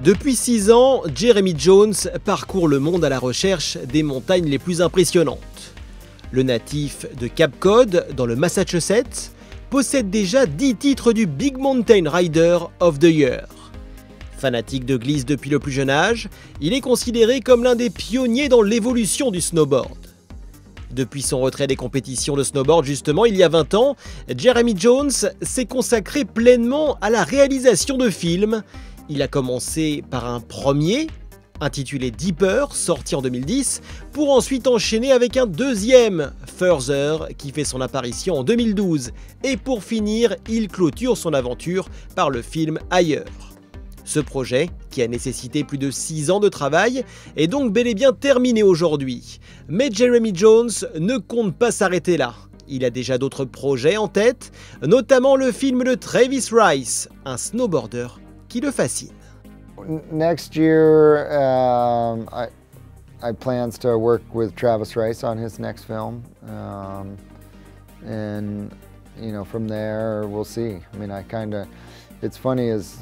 Depuis 6 ans, Jeremy Jones parcourt le monde à la recherche des montagnes les plus impressionnantes. Le natif de Cap-Cod, dans le Massachusetts, possède déjà 10 titres du Big Mountain Rider of the Year. Fanatique de glisse depuis le plus jeune âge, il est considéré comme l'un des pionniers dans l'évolution du snowboard. Depuis son retrait des compétitions de snowboard justement il y a 20 ans, Jeremy Jones s'est consacré pleinement à la réalisation de films. Il a commencé par un premier, intitulé Depuis, sorti en 2010, pour ensuite enchaîner avec un deuxième, Further, qui fait son apparition en 2012. Et pour finir, il clôture son aventure par le film Ailleurs. Ce projet, qui a nécessité plus de 6 ans de travail, est donc bel et bien terminé aujourd'hui. Mais Jeremy Jones ne compte pas s'arrêter là. Il a déjà d'autres projets en tête, notamment le film de Travis Rice, un snowboarder qui le fascine. Next year, I plans to work with Travis Rice on his next film, and you know, from there we'll see. I mean, it's funny as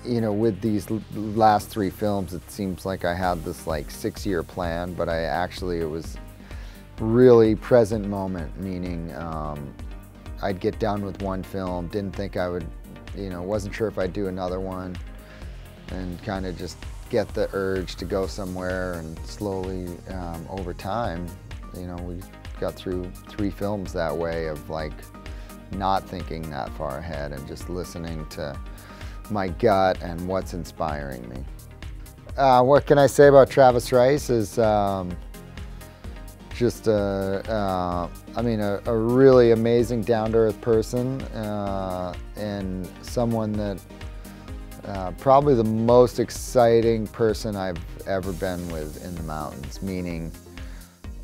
you know, with these last 3 films, it seems like I had this like 6-year plan, but it was really present moment, meaning I'd get done with one film, didn't think I would, you know, wasn't sure if I'd do another one, and kind of just get the urge to go somewhere, and slowly over time, you know, we got through 3 films that way of like not thinking that far ahead and just listening to my gut and what's inspiring me. What can I say about Travis Rice is just a really amazing down-to-earth person, and someone that probably the most exciting person I've ever been with in the mountains, meaning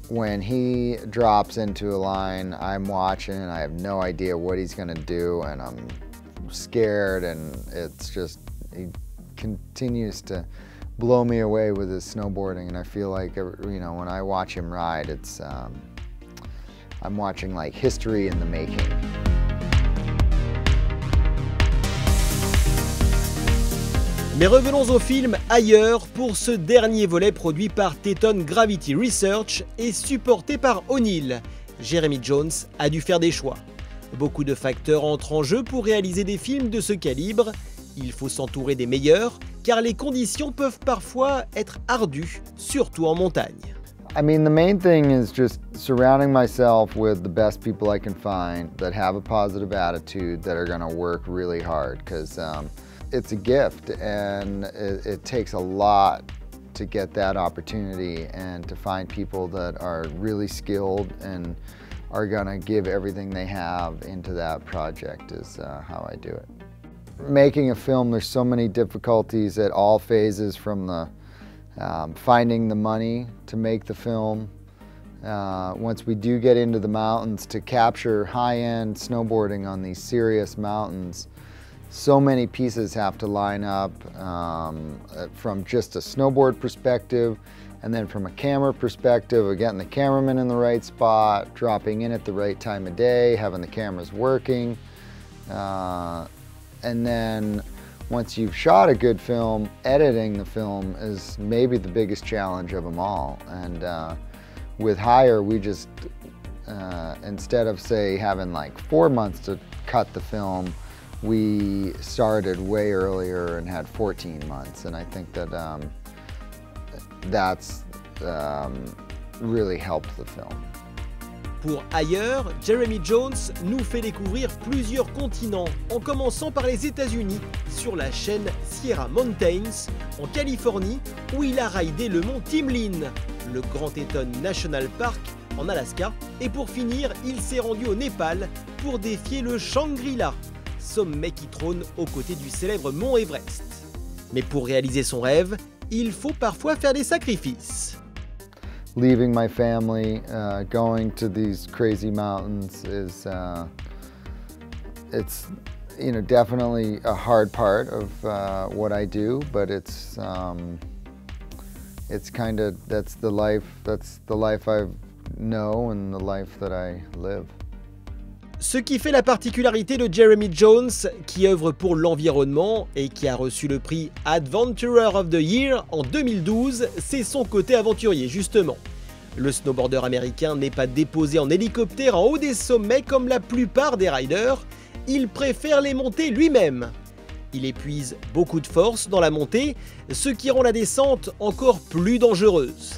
when he drops into a line, I'm watching and I have no idea what he's gonna do, and I'm scared, and it's just, he continues to blow me away with his snowboarding, and I feel like, you know, when I watch him ride, it's I'm watching like history in the making. Mais revenons au film Ailleurs pour ce dernier volet produit par Teton Gravity Research et supporté par O'Neill. Jeremy Jones a dû faire des choix. Beaucoup de facteurs entrent en jeu pour réaliser des films de ce calibre. Il faut s'entourer des meilleurs, car les conditions peuvent parfois être ardues, surtout en montagne. I mean, the main thing is just surrounding myself with the best people I can find that have a positive attitude, that are going to work really hard, because it's a gift, and it takes a lot to get that opportunity, and to find people that are really skilled and are gonna give everything they have into that project is how I do it. Making a film, there's so many difficulties at all phases, from the finding the money to make the film. Once we do get into the mountains, to capture high-end snowboarding on these serious mountains, so many pieces have to line up, from just a snowboard perspective, and then from a camera perspective, of getting the cameraman in the right spot, dropping in at the right time of day, having the cameras working. And then once you've shot a good film, editing the film is maybe the biggest challenge of them all. And with Hire, we just, instead of say having like 4 months to cut the film, we started way earlier and had 14 months. And I think that that's really helped the film. Pour Ailleurs, Jeremy Jones nous fait découvrir plusieurs continents, en commençant par les États-Unis, sur la chaîne Sierra Mountains, en Californie, où il a raidé le mont Timlin, le Grand Teton National Park en Alaska, et pour finir, il s'est rendu au Népal pour défier le Shangri-La, sommet qui trône aux côtés du célèbre mont Everest. Mais pour réaliser son rêve, il faut parfois faire des sacrifices. Leaving my family, going to these crazy mountains is, it's, you know, definitely a hard part of what I do, but it's kind of, that's the life I know and the life that I live. Ce qui fait la particularité de Jeremy Jones, qui œuvre pour l'environnement et qui a reçu le prix Adventurer of the Year en 2012, c'est son côté aventurier justement. Le snowboarder américain n'est pas déposé en hélicoptère en haut des sommets comme la plupart des riders, il préfère les monter lui-même. Il épuise beaucoup de force dans la montée, ce qui rend la descente encore plus dangereuse.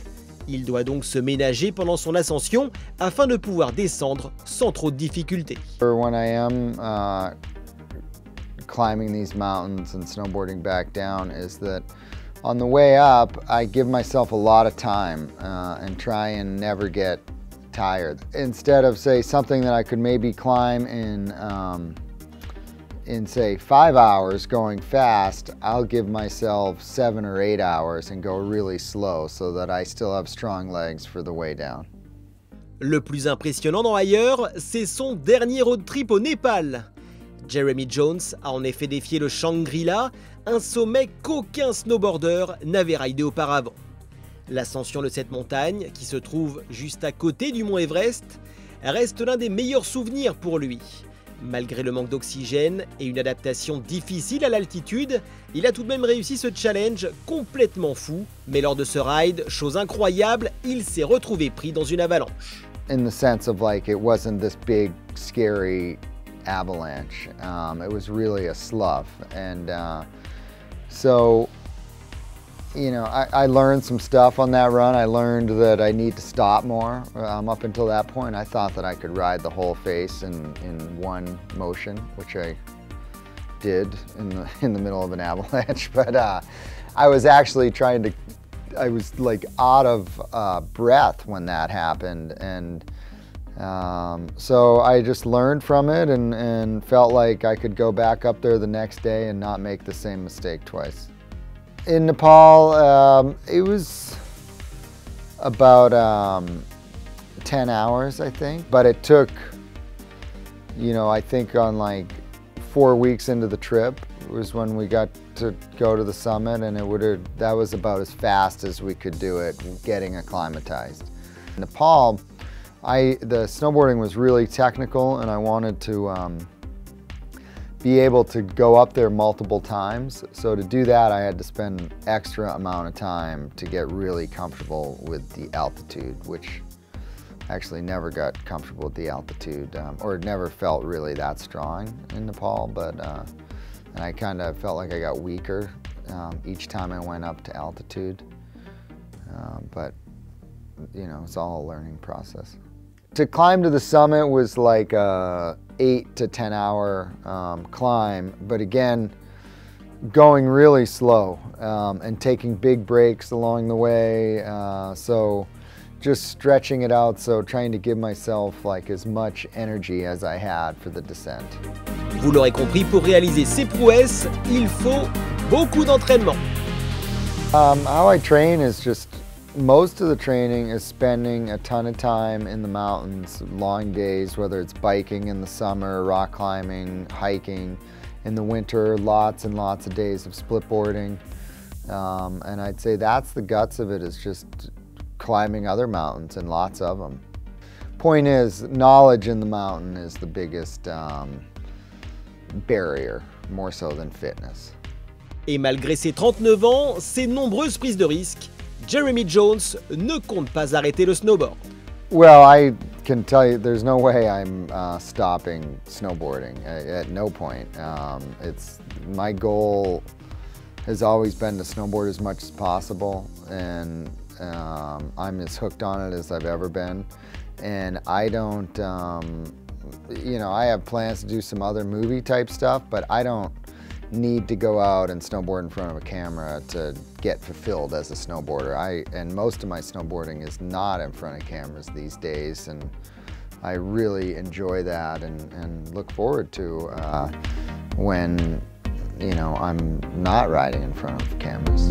Il doit donc se ménager pendant son ascension afin de pouvoir descendre sans trop de difficultés. When I am climbing these mountains and snowboarding back down is that on the way up I give myself a lot of time and try and never get tired. Instead of say something that I could maybe climb in say 5 hours going fast, I'll give myself 7 or 8 hours and go really slow so that I still have strong legs for the way down. Le plus impressionnant dans ailleurs, c'est son dernier road trip au Népal. Jeremy Jones a en effet défié le Shangri-La, un sommet qu'aucun snowboarder n'avait ridé auparavant. L'ascension de cette montagne, qui se trouve juste à côté du mont Everest, reste l'un des meilleurs souvenirs pour lui. Malgré le manque d'oxygène et une adaptation difficile à l'altitude, il a tout de même réussi ce challenge complètement fou. Mais lors de ce ride, chose incroyable, il s'est retrouvé pris dans une avalanche. In the sense of like it wasn't this big scary avalanche, it was really a slough, and so you know, I learned some stuff on that run. I learned that I need to stop more. Up until that point, I thought that I could ride the whole face in one motion, which I did in the middle of an avalanche. But I was actually I was like out of breath when that happened, and so I just learned from it and felt like I could go back up there the next day and not make the same mistake twice. In Nepal, it was about 10 hours, I think. But it took, you know, I think on like 4 weeks into the trip was when we got to go to the summit, and that was about as fast as we could do it, getting acclimatized. In Nepal, the snowboarding was really technical, and I wanted to be able to go up there multiple times. So to do that, I had to spend an extra amount of time to get really comfortable with the altitude, which I actually never got comfortable with the altitude, or never felt really that strong in Nepal, but and I kind of felt like I got weaker each time I went up to altitude, but you know, it's all a learning process. To climb to the summit was like a 8 to 10 hour climb, but again, going really slow and taking big breaks along the way, so just stretching it out, so trying to give myself like as much energy as I had for the descent. Vous l'aurez compris, pour réaliser ces prouesses, il faut beaucoup d'entraînement. How I train is just, most of the training is spending a ton of time in the mountains, long days, whether it's biking in the summer, rock climbing, hiking. In the winter, lots and lots of days of splitboarding. And I'd say that's the guts of it, is just climbing other mountains, and lots of them. Point is, knowledge in the mountain is the biggest barrier, more so than fitness. Et malgré ses 39 ans, ses nombreuses prises de risques, Jeremy Jones ne compte pas arrêter le snowboard. Well, I can tell you there's no way I'm stopping snowboarding at no point. My goal has always been to snowboard as much as possible, and I'm as hooked on it as I've ever been. And I don't, you know, I have plans to do some other movie type stuff, but I don't need to go out and snowboard in front of a camera to get fulfilled as a snowboarder. And most of my snowboarding is not in front of cameras these days, and I really enjoy that and look forward to when, you know, I'm not riding in front of cameras.